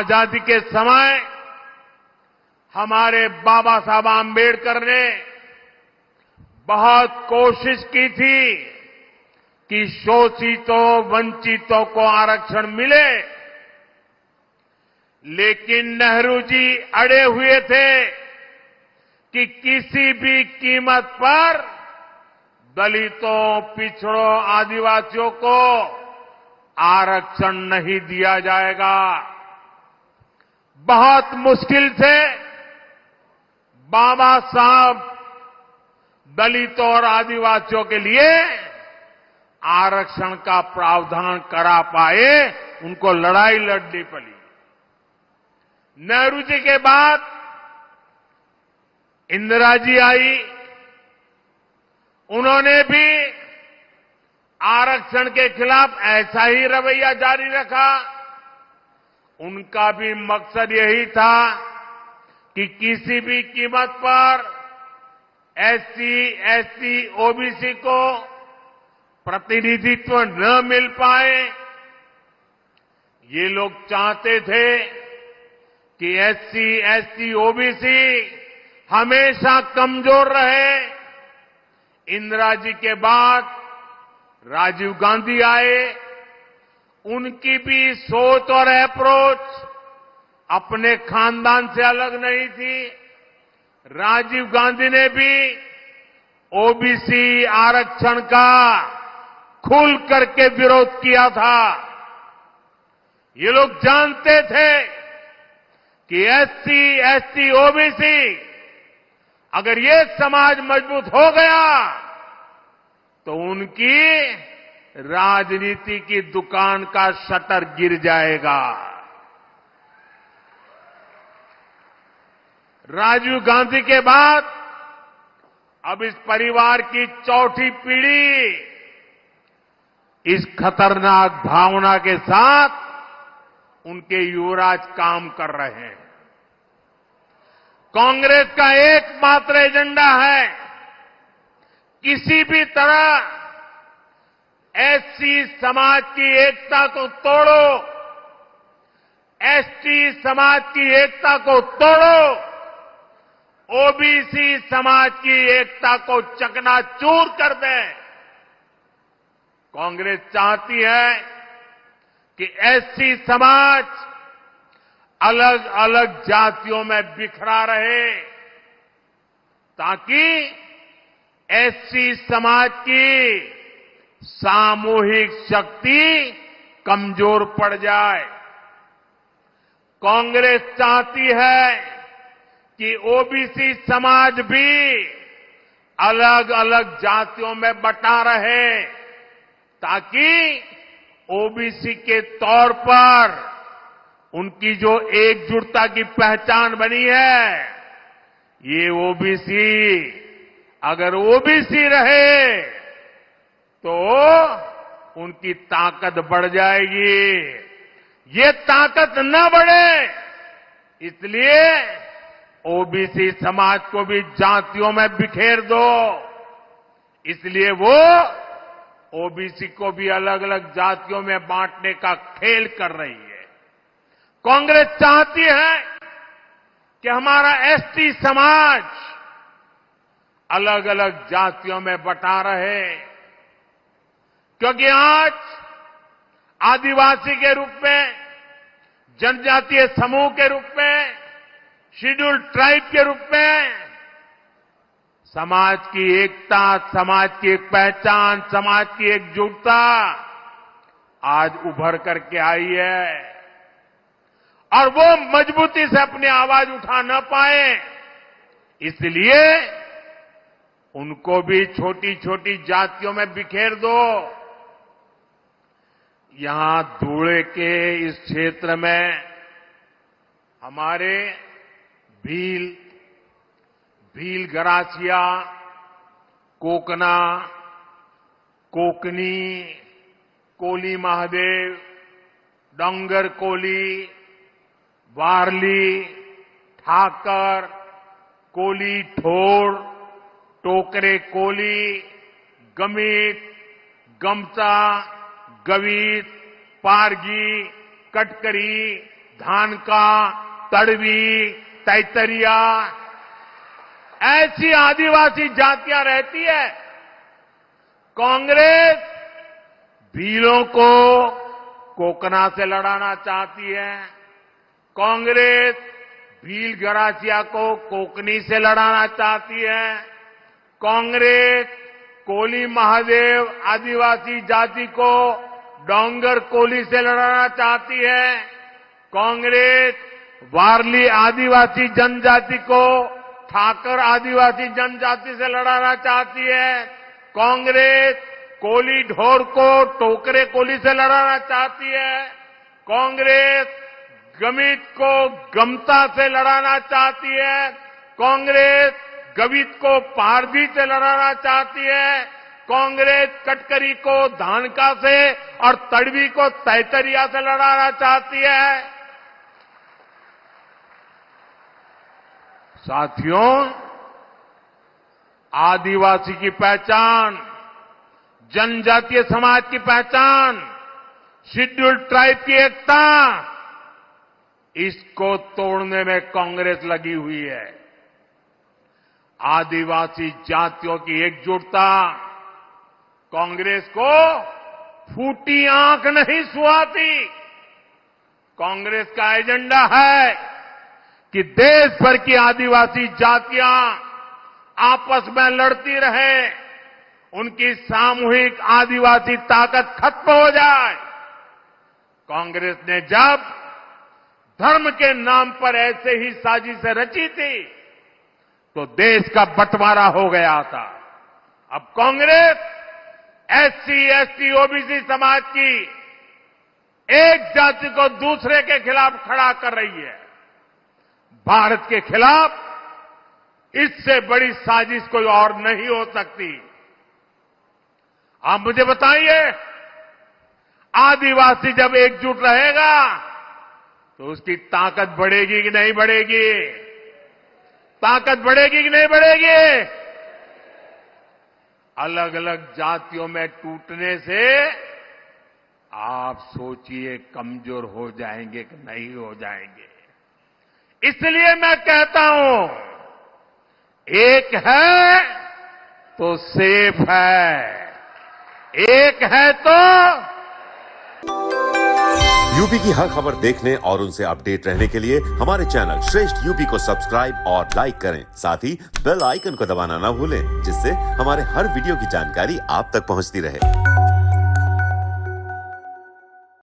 आजादी के समय हमारे बाबा साहब आम्बेडकर ने बहुत कोशिश की थी कि शोषितों वंचितों को आरक्षण मिले, लेकिन नेहरू जी अड़े हुए थे कि किसी भी कीमत पर दलितों, पिछड़ों, आदिवासियों को आरक्षण नहीं दिया जाएगा। बहुत मुश्किल से बाबा साहब दलितों और आदिवासियों के लिए आरक्षण का प्रावधान करा पाए, उनको लड़ाई लड़नी पड़ी। नेहरू जी के बाद इंदिरा जी आई, उन्होंने भी आरक्षण के खिलाफ ऐसा ही रवैया जारी रखा। उनका भी मकसद यही था कि किसी भी कीमत पर एससी, एसटी, ओबीसी को प्रतिनिधित्व न मिल पाए। ये लोग चाहते थे कि एससी, एसटी, ओबीसी हमेशा कमजोर रहे। इंदिरा जी के बाद राजीव गांधी आए, उनकी भी सोच और अप्रोच अपने खानदान से अलग नहीं थी। राजीव गांधी ने भी ओबीसी आरक्षण का खुल करके विरोध किया था। ये लोग जानते थे कि एससी, एसटी, ओबीसी अगर ये समाज मजबूत हो गया तो उनकी राजनीति की दुकान का शटर गिर जाएगा। राजीव गांधी के बाद अब इस परिवार की चौथी पीढ़ी इस खतरनाक भावना के साथ उनके युवराज काम कर रहे हैं। कांग्रेस का एकमात्र एजेंडा है किसी भी तरह एससी समाज की एकता को तोड़ो, एसटी समाज की एकता को तोड़ो, ओबीसी समाज की एकता को चकनाचूर कर दें। कांग्रेस चाहती है कि एससी समाज अलग अलग जातियों में बिखरा रहे, ताकि एससी समाज की सामूहिक शक्ति कमजोर पड़ जाए। कांग्रेस चाहती है कि ओबीसी समाज भी अलग अलग जातियों में बटा रहे, ताकि ओबीसी के तौर पर उनकी जो एकजुटता की पहचान बनी है, ये ओबीसी अगर ओबीसी रहे तो उनकी ताकत बढ़ जाएगी। ये ताकत न बढ़े, इसलिए ओबीसी समाज को भी जातियों में बिखेर दो। इसलिए वो ओबीसी को भी अलग अलग जातियों में बांटने का खेल कर रही है। कांग्रेस चाहती है कि हमारा एसटी समाज अलग अलग जातियों में बटा रहे, क्योंकि आज आदिवासी के रूप में, जनजातीय समूह के रूप में, शेड्यूल्ड ट्राइब के रूप में समाज की एकता, समाज की एक पहचान, समाज की एकजुटता आज उभर करके आई है। और वो मजबूती से अपनी आवाज उठा न पाए, इसलिए उनको भी छोटी छोटी जातियों में बिखेर दो। यहां धूले के इस क्षेत्र में हमारे भील गरासिया, कोकना, कोकनी, कोली महादेव, डोंगर कोली, वारली, ठाकर, कोली ठोर, टोकरे कोली, गमित, गमचा, गवीत, पारगी, कटकरी, धानका, तड़वी, तैतरिया ऐसी आदिवासी जातियां रहती है। कांग्रेस भीलों को कोकना से लड़ाना चाहती है। कांग्रेस भील गरासिया को कोकनी से लड़ाना चाहती है। कांग्रेस कोली महादेव आदिवासी जाति को डोंगर कोली से लड़ाना चाहती है। कांग्रेस वारली आदिवासी जनजाति को ठाकर आदिवासी जनजाति से लड़ाना चाहती है। कांग्रेस कोली ढोर को टोकरे कोली से लड़ाना चाहती है। कांग्रेस गमित को गमता से लड़ाना चाहती है। कांग्रेस गवित को पारधी से लड़ाना चाहती है। कांग्रेस कटकरी को धानका से और तड़वी को तैतरिया से लड़ाना चाहती है। साथियों, आदिवासी की पहचान, जनजातीय समाज की पहचान, शेड्यूल्ड ट्राइब की एकता, इसको तोड़ने में कांग्रेस लगी हुई है। आदिवासी जातियों की एकजुटता कांग्रेस को फूटी आंख नहीं सुहाती। कांग्रेस का एजेंडा है कि देश भर की आदिवासी जातियां आपस में लड़ती रहे, उनकी सामूहिक आदिवासी ताकत खत्म हो जाए। कांग्रेस ने जब धर्म के नाम पर ऐसे ही साजिशें रची थी तो देश का बंटवारा हो गया था। अब कांग्रेस एससी, एसटी, ओबीसी समाज की एक जाति को दूसरे के खिलाफ खड़ा कर रही है। भारत के खिलाफ इससे बड़ी साजिश कोई और नहीं हो सकती। आप मुझे बताइए, आदिवासी जब एकजुट रहेगा तो उसकी ताकत बढ़ेगी कि नहीं बढ़ेगी? ताकत बढ़ेगी कि नहीं बढ़ेगी? अलग अलग जातियों में टूटने से आप सोचिए कमजोर हो जाएंगे कि नहीं हो जाएंगे। इसलिए मैं कहता हूं, एक है तो सेफ है, एक है तो। यूपी की हर खबर देखने और उनसे अपडेट रहने के लिए हमारे चैनल श्रेष्ठ यूपी को सब्सक्राइब और लाइक करें। साथ ही बेल आइकन को दबाना ना भूलें, जिससे हमारे हर वीडियो की जानकारी आप तक पहुंचती रहे।